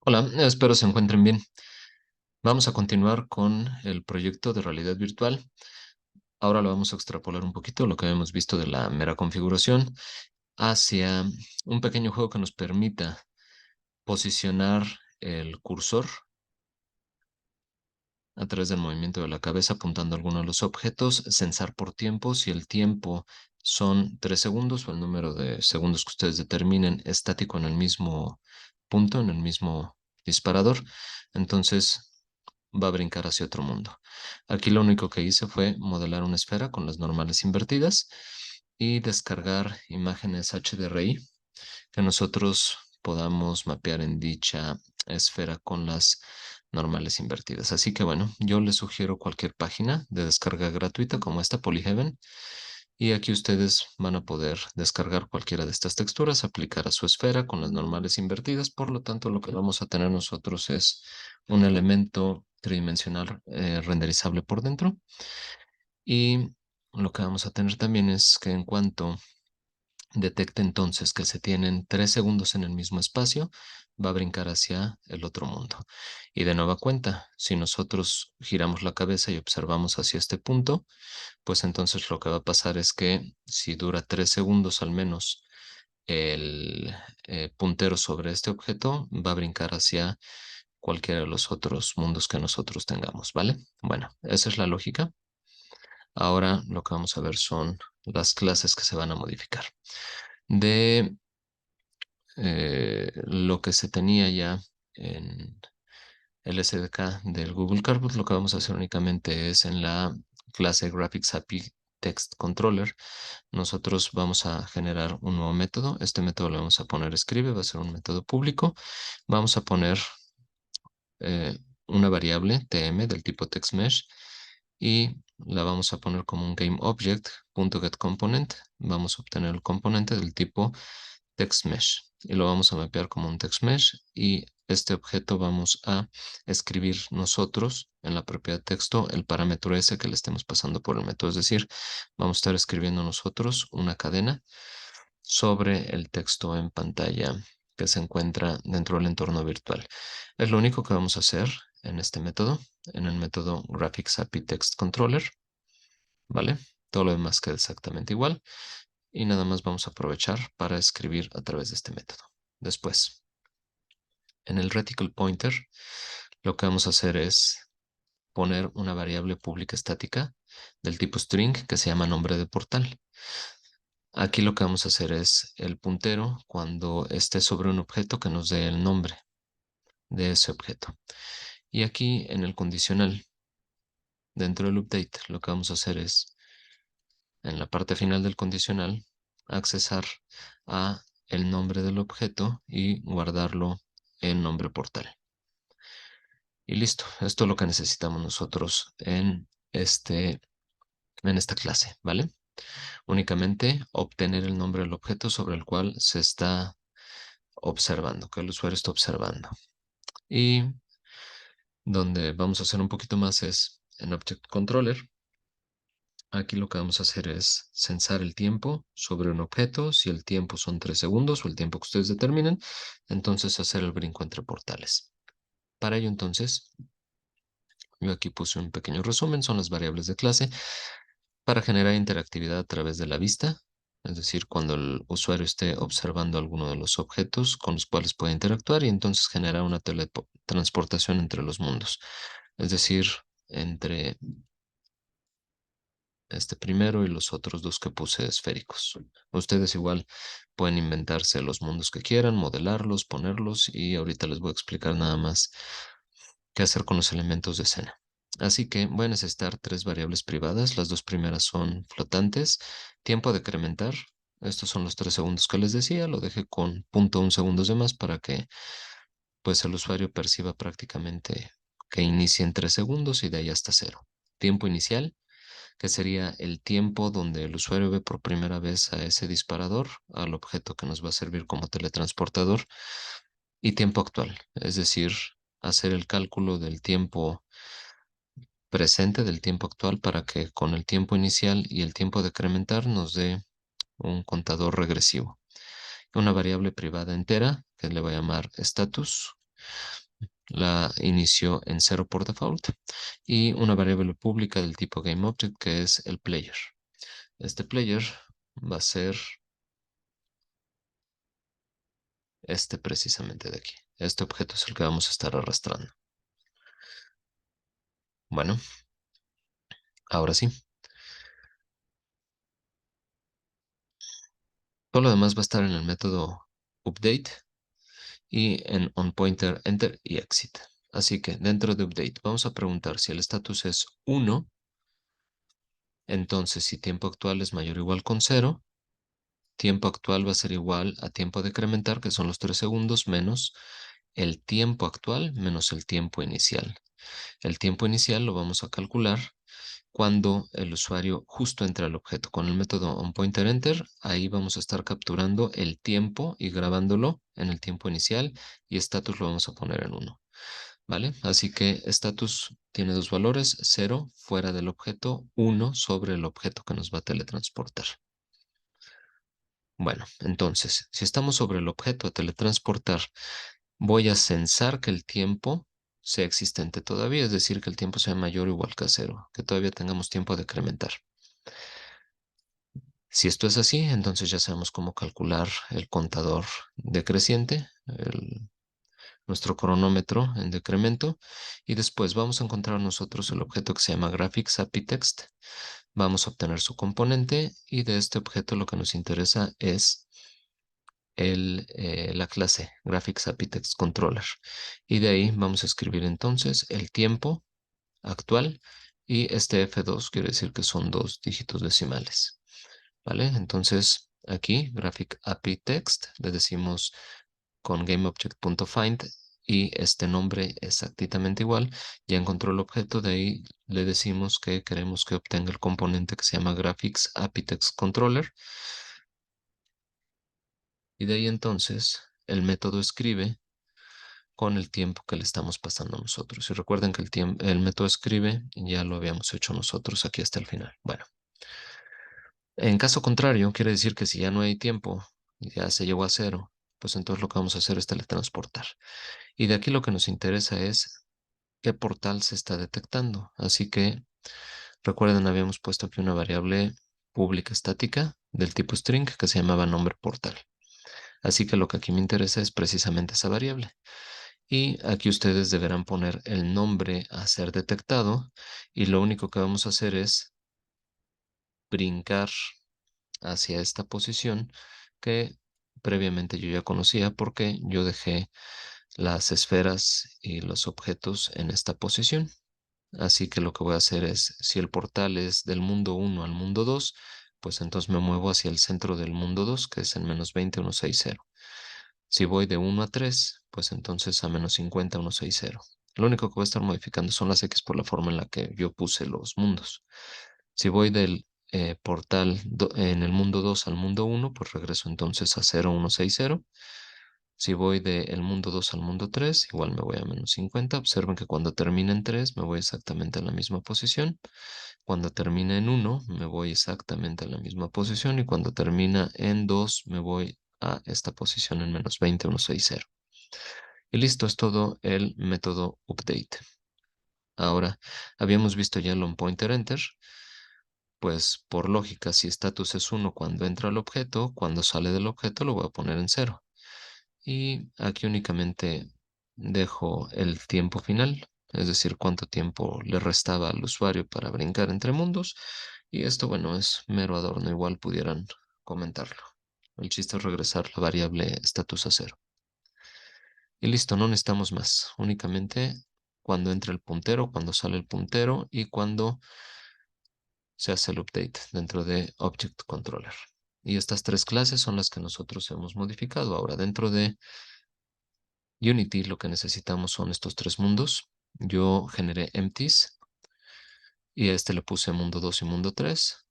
Hola, espero se encuentren bien. Vamos a continuar con el proyecto de realidad virtual. Ahora lo vamos a extrapolar un poquito lo que habíamos visto de la mera configuración hacia un pequeño juego que nos permita posicionar el cursor a través del movimiento de la cabeza apuntando a alguno de los objetos, censar por tiempo. Si el tiempo son 3 segundos o el número de segundos que ustedes determinen estático en el mismo punto, en el mismo disparador, entonces va a brincar hacia otro mundo. Aquí lo único que hice fue modelar una esfera con las normales invertidas y descargar imágenes HDRI que nosotros podamos mapear en dicha esfera con las normales invertidas. Así que bueno, yo les sugiero cualquier página de descarga gratuita como esta Polyheaven y aquí ustedes van a poder descargar cualquiera de estas texturas, aplicar a su esfera con las normales invertidas. Por lo tanto, lo que vamos a tener nosotros es un elemento tridimensional renderizable por dentro. Y lo que vamos a tener también es que en cuanto detecte entonces que se tienen 3 segundos en el mismo espacio, va a brincar hacia el otro mundo. Y de nueva cuenta, si nosotros giramos la cabeza y observamos hacia este punto, pues entonces lo que va a pasar es que si dura 3 segundos al menos el puntero sobre este objeto, va a brincar hacia cualquiera de los otros mundos que nosotros tengamos, ¿vale? Bueno, esa es la lógica. Ahora lo que vamos a ver son las clases que se van a modificar. De lo que se tenía ya en el SDK del Google Cardboard, lo que vamos a hacer únicamente es en la clase Graphics API Text Controller, nosotros vamos a generar un nuevo método. Este método le vamos a poner escribe, va a ser un método público. Vamos a poner eh, una variable tm del tipo TextMesh y la vamos a poner como un GameObject.getComponent. Vamos a obtener el componente del tipo TextMesh y lo vamos a mapear como un TextMesh y este objeto vamos a escribir nosotros en la propiedad texto el parámetro ese que le estemos pasando por el método. Es decir, vamos a estar escribiendo nosotros una cadena sobre el texto en pantalla que se encuentra dentro del entorno virtual. Es lo único que vamos a hacer en este método, en el método Graphics API Text Controller, ¿vale? Todo lo demás queda exactamente igual y nada más vamos a aprovechar para escribir a través de este método. Después, en el reticle pointer, lo que vamos a hacer es poner una variable pública estática del tipo string que se llama nombre de portal. Aquí lo que vamos a hacer es el puntero cuando esté sobre un objeto que nos dé el nombre de ese objeto. Y aquí en el condicional, dentro del update, lo que vamos a hacer es en la parte final del condicional, accesar a el nombre del objeto y guardarlo en nombre portal. Y listo, esto es lo que necesitamos nosotros en esta clase, ¿vale? Únicamente obtener el nombre del objeto sobre el cual se está observando, que el usuario está observando. Y donde vamos a hacer un poquito más es en Object Controller. Aquí lo que vamos a hacer es censar el tiempo sobre un objeto. Si el tiempo son 3 segundos o el tiempo que ustedes determinen, entonces hacer el brinco entre portales. Para ello, entonces, yo aquí puse un pequeño resumen, son las variables de clase para generar interactividad a través de la vista, es decir, cuando el usuario esté observando alguno de los objetos con los cuales puede interactuar y entonces generar una teletransportación entre los mundos, es decir, entre este primero y los otros dos que puse esféricos. Ustedes igual pueden inventarse los mundos que quieran, modelarlos, ponerlos y ahorita les voy a explicar nada más qué hacer con los elementos de escena. Así que voy a necesitar tres variables privadas. Las dos primeras son flotantes. Tiempo a decrementar. Estos son los 3 segundos que les decía. Lo dejé con 0.1 segundos de más para que pues el usuario perciba prácticamente que inicie en 3 segundos y de ahí hasta cero. Tiempo inicial que sería el tiempo donde el usuario ve por primera vez a ese disparador, al objeto que nos va a servir como teletransportador, y tiempo actual, es decir, hacer el cálculo del tiempo presente, del tiempo actual, para que con el tiempo inicial y el tiempo de decrementar nos dé un contador regresivo. Una variable privada entera que le voy a llamar status La inició en cero por default y una variable pública del tipo GameObject que es el player. Este player va a ser este precisamente de aquí. Este objeto es el que vamos a estar arrastrando. Bueno, ahora sí. Todo lo demás va a estar en el método update y en onPointer, enter y exit. Así que dentro de update vamos a preguntar si el estatus es 1, entonces si tiempo actual es mayor o igual con 0, tiempo actual va a ser igual a tiempo decrementar, que son los 3 segundos, menos el tiempo actual menos el tiempo inicial. El tiempo inicial lo vamos a calcular cuando el usuario justo entra al objeto. Con el método onPointerEnter, ahí vamos a estar capturando el tiempo y grabándolo en el tiempo inicial y status lo vamos a poner en 1. ¿Vale? Así que status tiene dos valores, 0 fuera del objeto, 1 sobre el objeto que nos va a teletransportar. Bueno, entonces, si estamos sobre el objeto a teletransportar, voy a censar que el tiempo sea existente todavía, es decir, que el tiempo sea mayor o igual que a 0, que todavía tengamos tiempo de decrementar. Si esto es así, entonces ya sabemos cómo calcular el contador decreciente, nuestro cronómetro en decremento, y después vamos a encontrar nosotros el objeto que se llama graphics_API_text. Vamos a obtener su componente y de este objeto lo que nos interesa es la clase graphics_API_text_controller. Y de ahí vamos a escribir entonces el tiempo actual y este F2 quiere decir que son dos dígitos decimales. ¿Vale? Entonces aquí, graphic API text, le decimos con GameObject.find y este nombre exactamente igual. Ya encontró el objeto, de ahí le decimos que queremos que obtenga el componente que se llama graphics API text controller. Y de ahí entonces el método escribe con el tiempo que le estamos pasando a nosotros. Y recuerden que el método escribe ya lo habíamos hecho nosotros aquí hasta el final. Bueno. En caso contrario, quiere decir que si ya no hay tiempo, ya se llegó a cero, pues entonces lo que vamos a hacer es teletransportar. Y de aquí lo que nos interesa es qué portal se está detectando. Así que recuerden, habíamos puesto aquí una variable pública estática del tipo string que se llamaba nombre portal. Así que lo que aquí me interesa es precisamente esa variable. Y aquí ustedes deberán poner el nombre a ser detectado y lo único que vamos a hacer es brincar hacia esta posición que previamente yo ya conocía porque yo dejé las esferas y los objetos en esta posición. Así que lo que voy a hacer es, si el portal es del mundo 1 al mundo 2, pues entonces me muevo hacia el centro del mundo 2, que es en -20, 160. Si voy de 1 a 3, pues entonces a -50, 160. Lo único que voy a estar modificando son las X por la forma en la que yo puse los mundos. Si voy del portal en el mundo 2 al mundo 1, pues regreso entonces a 0, 1, 6, 0. Si voy del mundo 2 al mundo 3, igual me voy a -50. Observen que cuando termine en 3 me voy exactamente a la misma posición. Cuando termine en 1 me voy exactamente a la misma posición. Y cuando termina en 2 me voy a esta posición en -20, 1, 6, 0. Y listo, es todo el método update. Ahora, habíamos visto ya el onPointerEnter. Pues por lógica, si status es 1 cuando entra al objeto, cuando sale del objeto lo voy a poner en 0. Y aquí únicamente dejo el tiempo final, es decir, cuánto tiempo le restaba al usuario para brincar entre mundos. Y esto, bueno, es mero adorno, igual pudieran comentarlo. El chiste es regresar la variable status a 0. Y listo, no necesitamos más, únicamente cuando entra el puntero, cuando sale el puntero y cuando se hace el update dentro de Object Controller. Y estas tres clases son las que nosotros hemos modificado. Ahora, dentro de Unity lo que necesitamos son estos tres mundos. Yo generé empties y a este le puse mundo 2 y mundo 3,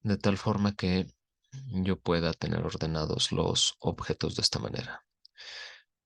de tal forma que yo pueda tener ordenados los objetos de esta manera.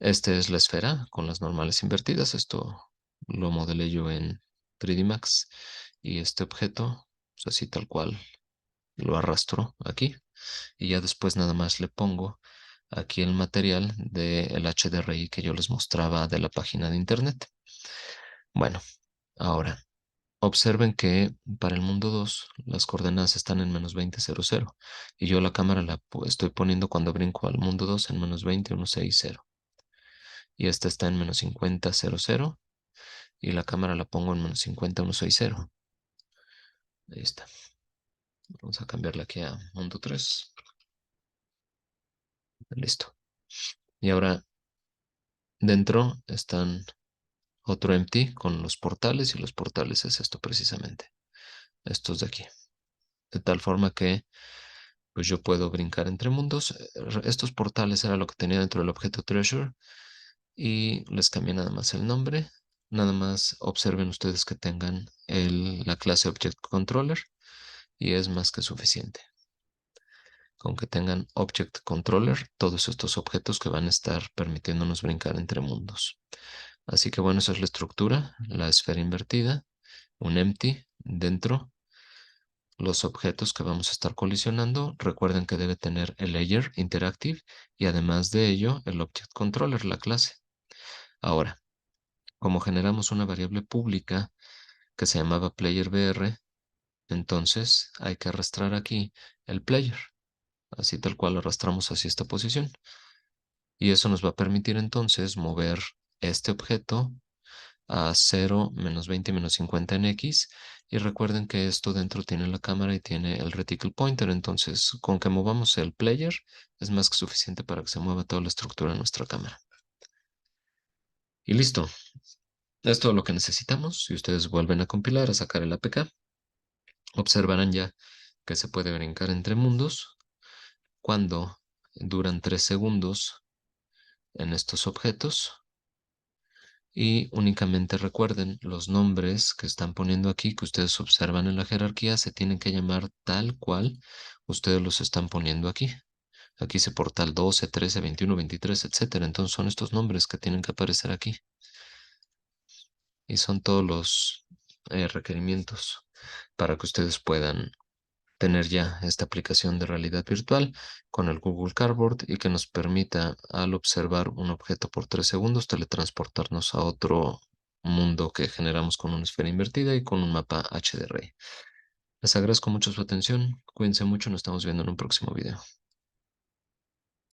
Este es la esfera con las normales invertidas. Esto lo modelé yo en 3D Max. Y este objeto, pues así tal cual, lo arrastro aquí. Y ya después nada más le pongo aquí el material del HDRI que yo les mostraba de la página de internet. Bueno, ahora observen que para el mundo 2 las coordenadas están en -20,00 y yo la cámara la estoy poniendo cuando brinco al mundo 2 en -20,160 y esta está en -50,00 y la cámara la pongo en -50,160. Ahí está. Vamos a cambiarla aquí a mundo 3. Listo. Y ahora dentro están otro empty con los portales y los portales es esto precisamente. Estos de aquí. De tal forma que pues yo puedo brincar entre mundos. Estos portales era lo que tenía dentro del objeto treasure y les cambié nada más el nombre. Nada más observen ustedes que tengan la clase Object Controller y es más que suficiente. Con que tengan Object Controller, todos estos objetos que van a estar permitiéndonos brincar entre mundos. Así que bueno, esa es la estructura, la esfera invertida, un empty dentro, los objetos que vamos a estar colisionando. Recuerden que debe tener el layer interactive y además de ello el Object Controller, la clase. Ahora, como generamos una variable pública que se llamaba playerBR, entonces hay que arrastrar aquí el player, así tal cual arrastramos hacia esta posición. Y eso nos va a permitir entonces mover este objeto a 0, -20, -50 en X. Y recuerden que esto dentro tiene la cámara y tiene el reticle pointer. Entonces, con que movamos el player es más que suficiente para que se mueva toda la estructura de nuestra cámara. Y listo. Es todo lo que necesitamos. Si ustedes vuelven a compilar, a sacar el APK, observarán ya que se puede brincar entre mundos cuando duran 3 segundos en estos objetos. Y únicamente recuerden los nombres que están poniendo aquí, que ustedes observan en la jerarquía, se tienen que llamar tal cual ustedes los están poniendo aquí. Aquí dice portal 12, 13, 21, 23, etcétera. Entonces son estos nombres que tienen que aparecer aquí. Y son todos los requerimientos para que ustedes puedan tener ya esta aplicación de realidad virtual con el Google Cardboard y que nos permita, al observar un objeto por 3 segundos, teletransportarnos a otro mundo que generamos con una esfera invertida y con un mapa HDRI. Les agradezco mucho su atención. Cuídense mucho. Nos estamos viendo en un próximo video.